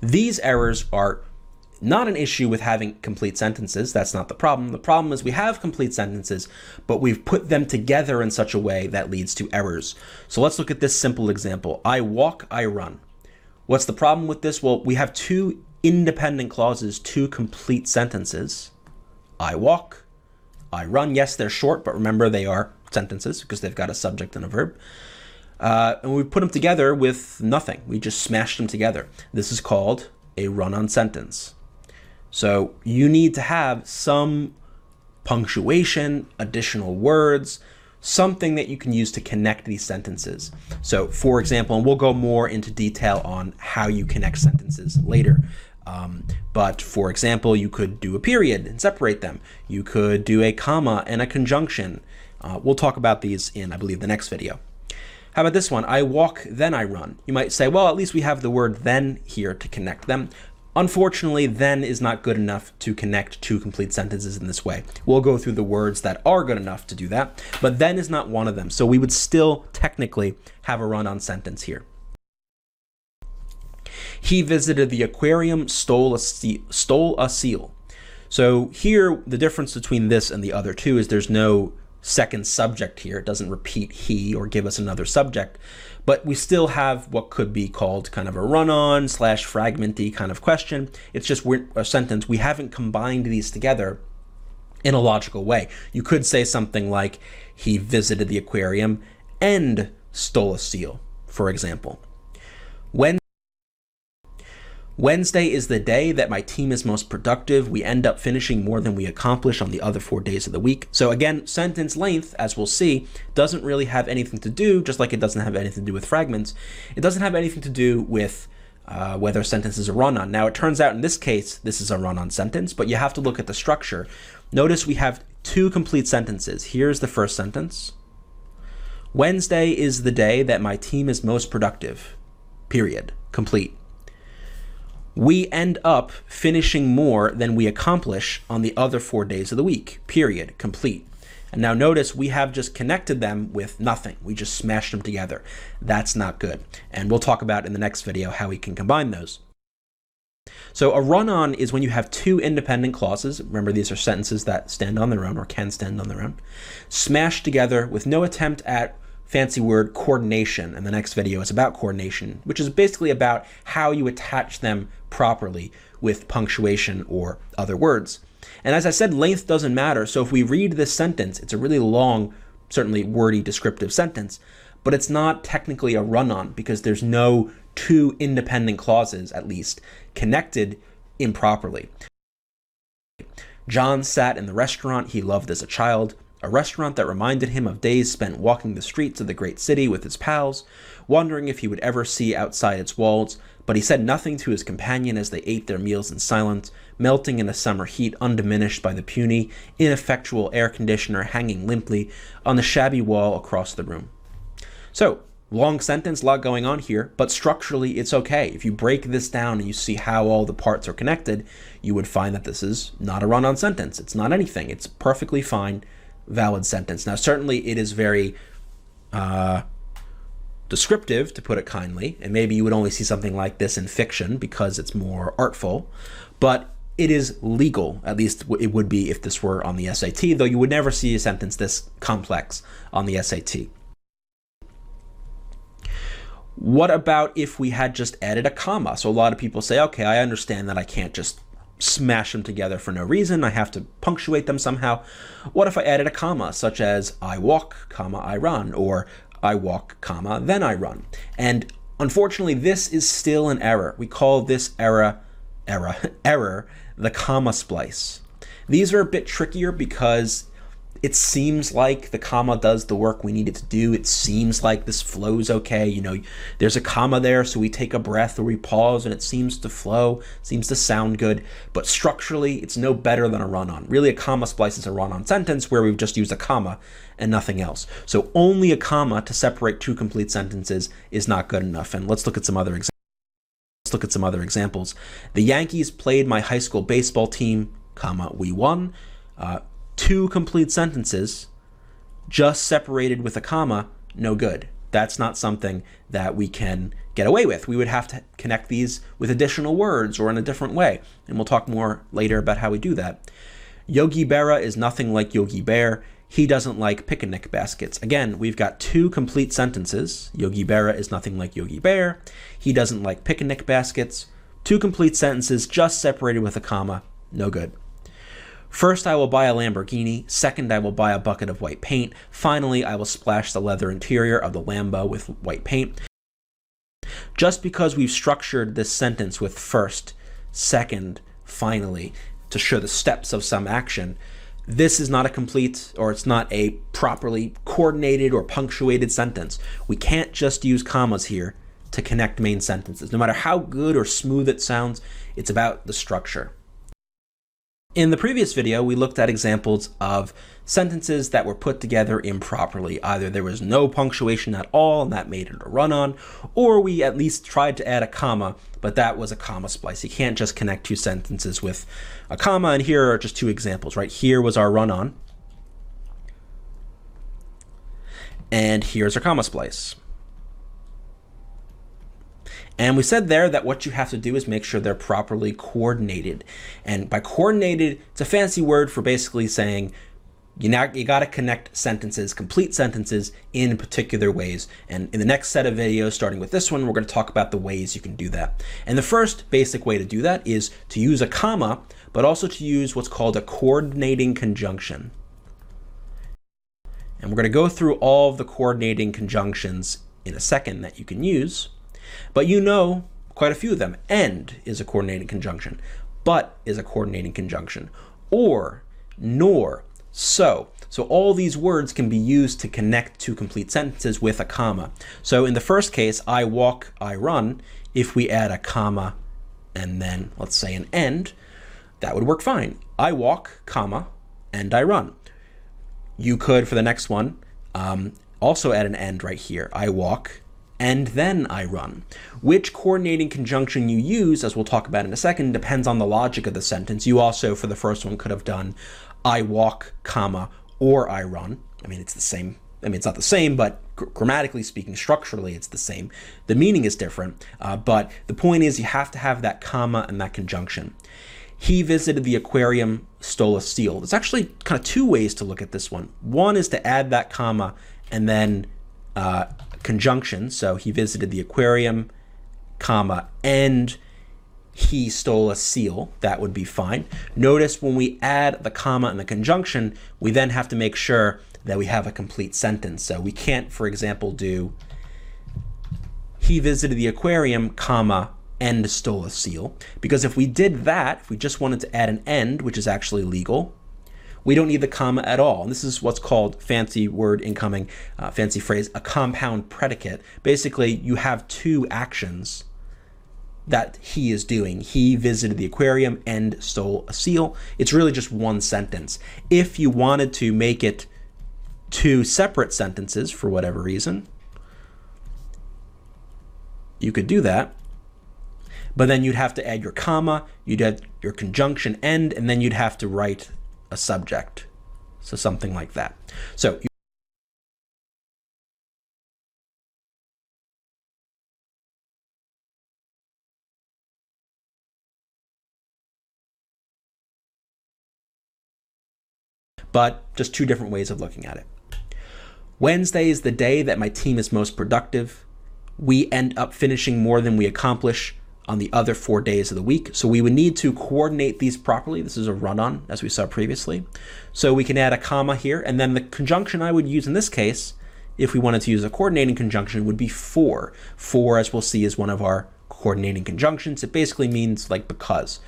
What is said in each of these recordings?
These errors are not an issue with having complete sentences. That's not the problem. The problem is we have complete sentences, but we've put them together in such a way that leads to errors. So let's look at this simple example. I walk, I run. What's the problem with this? Well, we have two independent clauses, two complete sentences. I walk, I run. Yes, they're short, but remember they are sentences because they've got a subject and a verb. And we put them together with nothing. We just smashed them together. This is called a run-on sentence. So you need to have some punctuation, additional words, something that you can use to connect these sentences. So for example, and we'll go more into detail on how you connect sentences later. But for example, you could do a period and separate them. You could do a comma and a conjunction. We'll talk about these in, I believe, the next video. How about this one? I walk, then I run. You might say, well, at least we have the word then here to connect them. Unfortunately, then is not good enough to connect two complete sentences in this way. We'll go through the words that are good enough to do that, but then is not one of them. So we would still technically have a run-on sentence here. He visited the aquarium, stole a seal. So here, the difference between this and the other two is there's no second subject here. It doesn't repeat he or give us another subject, but we still have what could be called kind of a run-on / fragmenty kind of question. It's just a sentence. We haven't combined these together in a logical way. You could say something like, he visited the aquarium and stole a seal, for example. Wednesday is the day that my team is most productive. We end up finishing more than we accomplish on the other 4 days of the week. So again, sentence length, as we'll see, doesn't really have anything to do, just like it doesn't have anything to do with fragments. It doesn't have anything to do with whether a sentence is a run-on. Now, it turns out in this case, this is a run-on sentence, but you have to look at the structure. Notice we have two complete sentences. Here's the first sentence. Wednesday is the day that my team is most productive. Period. Complete. We end up finishing more than we accomplish on the other 4 days of the week. Period. Complete. And now notice we have just connected them with nothing. We just smashed them together. That's not good. And we'll talk about in the next video how we can combine those. So a run-on is when you have two independent clauses. Remember, these are sentences that stand on their own or can stand on their own, smashed together with no attempt at fancy word coordination. And the next video is about coordination, which is basically about how you attach them properly with punctuation or other words. And as I said, length doesn't matter. So if we read this sentence, it's a really long, certainly wordy, descriptive sentence, but it's not technically a run-on because there's no two independent clauses, at least, connected improperly. John sat in the restaurant he loved as a child, a restaurant that reminded him of days spent walking the streets of the great city with his pals, wondering if he would ever see outside its walls, but he said nothing to his companion as they ate their meals in silence, melting in a summer heat undiminished by the puny, ineffectual air conditioner hanging limply on the shabby wall across the room. So, long sentence, a lot going on here, but structurally it's okay. If you break this down and you see how all the parts are connected, you would find that this is not a run-on sentence. It's not anything. It's perfectly fine, valid sentence. Now, certainly it is very descriptive, to put it kindly, and maybe you would only see something like this in fiction because it's more artful, but it is legal. At least it would be if this were on the SAT, though you would never see a sentence this complex on the SAT. What about if we had just added a comma? So a lot of people say, okay, I understand that I can't just smash them together for no reason. I have to punctuate them somehow. What if I added a comma, such as I walk, comma, I run, or I walk, comma, then I run? And unfortunately, this is still an error. We call this error the comma splice. These are a bit trickier because it seems like the comma does the work we need it to do. It seems like this flows okay. You know, there's a comma there, so we take a breath or we pause and it seems to flow, seems to sound good. But structurally, it's no better than a run-on. Really, a comma splice is a run-on sentence where we've just used a comma and nothing else. So only a comma to separate two complete sentences is not good enough. And let's look at some other examples. The Yankees played my high school baseball team, comma, we won. Two complete sentences, just separated with a comma, no good. That's not something that we can get away with. We would have to connect these with additional words or in a different way. And we'll talk more later about how we do that. Yogi Berra is nothing like Yogi Bear. He doesn't like picnic baskets. Again, we've got two complete sentences. Yogi Berra is nothing like Yogi Bear. He doesn't like picnic baskets. Two complete sentences just separated with a comma. No good. First, I will buy a Lamborghini. Second, I will buy a bucket of white paint. Finally, I will splash the leather interior of the Lambo with white paint. Just because we've structured this sentence with first, second, finally, to show the steps of some action, this is not a complete, or it's not a properly coordinated or punctuated sentence. We can't just use commas here to connect main sentences. No matter how good or smooth it sounds, it's about the structure. In the previous video, we looked at examples of sentences that were put together improperly. Either there was no punctuation at all and that made it a run-on, or we at least tried to add a comma, but that was a comma splice. You can't just connect two sentences with a comma, and here are just two examples, right? Here was our run-on, and here's our comma splice. And we said there that what you have to do is make sure they're properly coordinated. And by coordinated, it's a fancy word for basically saying you got to connect sentences, complete sentences, in particular ways. And in the next set of videos, starting with this one, we're going to talk about the ways you can do that. And the first basic way to do that is to use a comma, but also to use what's called a coordinating conjunction. And we're going to go through all of the coordinating conjunctions in a second that you can use. But you know quite a few of them. And is a coordinating conjunction. But is a coordinating conjunction. Or, nor, so. So all these words can be used to connect two complete sentences with a comma. So in the first case, I walk, I run, if we add a comma and then let's say an and, that would work fine. I walk, comma, and I run. You could, for the next one, also add an and right here. I walk, and then I run. Which coordinating conjunction you use, as we'll talk about in a second, depends on the logic of the sentence. You also, for the first one, could have done I walk, comma, or I run. I mean, it's the same. I mean, it's not the same, but grammatically speaking, structurally, it's the same. The meaning is different, but the point is you have to have that comma and that conjunction. He visited the aquarium, stole a seal. There's actually kind of two ways to look at this one. One is to add that comma and then conjunction. So he visited the aquarium, comma, and he stole a seal. That would be fine. Notice when we add the comma and the conjunction, we then have to make sure that we have a complete sentence. So we can't, for example, do he visited the aquarium, comma, and stole a seal. Because if we did that, if we just wanted to add an end, which is actually legal, we don't need the comma at all. And this is what's called, fancy word incoming, fancy phrase, a compound predicate. Basically, you have two actions that he is doing. He visited the aquarium and stole a seal. It's really just one sentence. If you wanted to make it two separate sentences for whatever reason, you could do that. But then you'd have to add your comma, you'd add your conjunction end, and then you'd have to write a subject. So something like that. So but just two different ways of looking at it. Wednesday is the day that my team is most productive. We end up finishing more than we accomplish on the other 4 days of the week. So we would need to coordinate these properly. This is a run-on, as we saw previously. So we can add a comma here, and then the conjunction I would use in this case, if we wanted to use a coordinating conjunction, would be for. For, as we'll see, is one of our coordinating conjunctions. It basically means like because.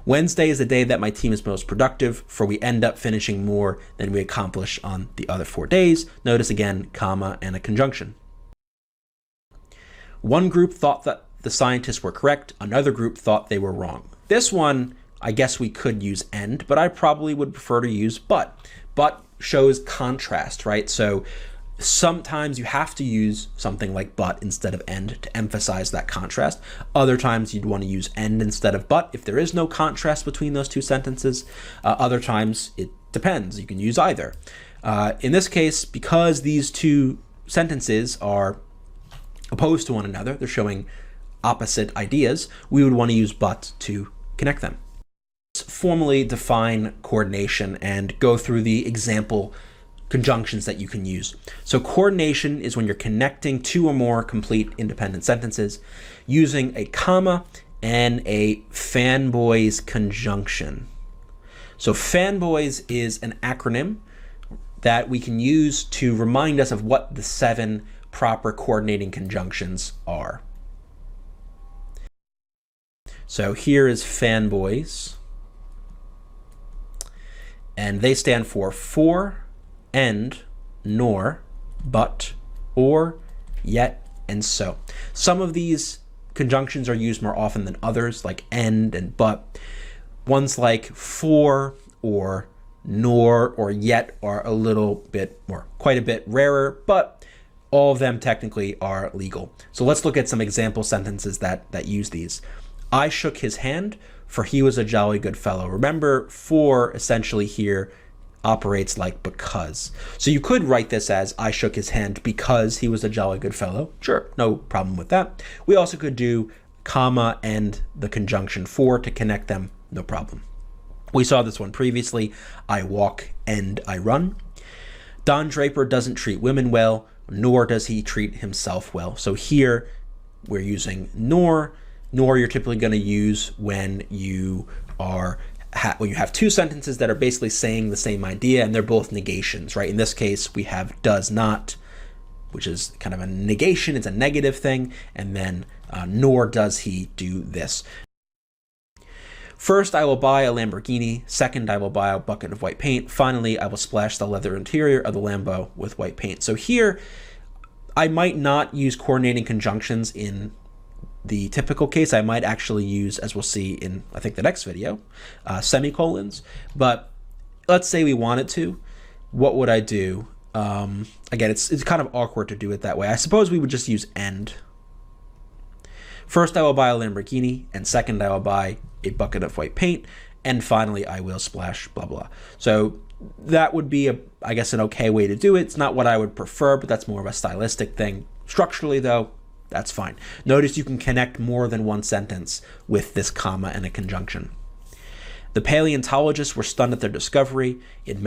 Wednesday is the day that my team is most productive, for we end up finishing more than we accomplish on the other 4 days. Notice again, comma and a conjunction. One group thought that the scientists were correct, another group thought they were wrong. This one, I guess we could use and, but I probably would prefer to use but. But shows contrast, right? So sometimes you have to use something like but instead of and to emphasize that contrast. Other times you'd want to use and instead of but if there is no contrast between those two sentences. Other times it depends. You can use either. In this case, because these two sentences are opposed to one another, they're showing opposite ideas, we would want to use but to connect them. Let's formally define coordination and go through the example conjunctions that you can use. So coordination is when you're connecting two or more complete independent sentences using a comma and a fanboys conjunction. So fanboys is an acronym that we can use to remind us of what the 7 proper coordinating conjunctions are. So here is fanboys, and they stand for, and, nor, but, or, yet, and so. Some of these conjunctions are used more often than others, like and but. Ones like for or nor or yet are a little bit more, quite a bit rarer, but all of them technically are legal. So let's look at some example sentences that use these. I shook his hand, for he was a jolly good fellow. Remember, for essentially here operates like because. So you could write this as I shook his hand because he was a jolly good fellow. Sure, no problem with that. We also could do comma and the conjunction for to connect them, no problem. We saw this one previously. I walk and I run. Don Draper doesn't treat women well, nor does he treat himself well. So here we're using nor you're typically going to use when you have two sentences that are basically saying the same idea and they're both negations, right? In this case, we have does not, which is kind of a negation. It's a negative thing. And then nor does he do this. First, I will buy a Lamborghini. Second, I will buy a bucket of white paint. Finally, I will splash the leather interior of the Lambo with white paint. So here, I might not use coordinating conjunctions in the typical case. I might actually use, as we'll see in, I think, the next video, semicolons. But let's say we wanted to. What would I do? Again, it's kind of awkward to do it that way. I suppose we would just use and. First, I will buy a Lamborghini, and second, I will buy a bucket of white paint, and finally, I will splash blah, blah. So that would be, I guess, an okay way to do it. It's not what I would prefer, but that's more of a stylistic thing. Structurally, though, that's fine. Notice you can connect more than one sentence with this comma and a conjunction. The paleontologists were stunned at their discovery. It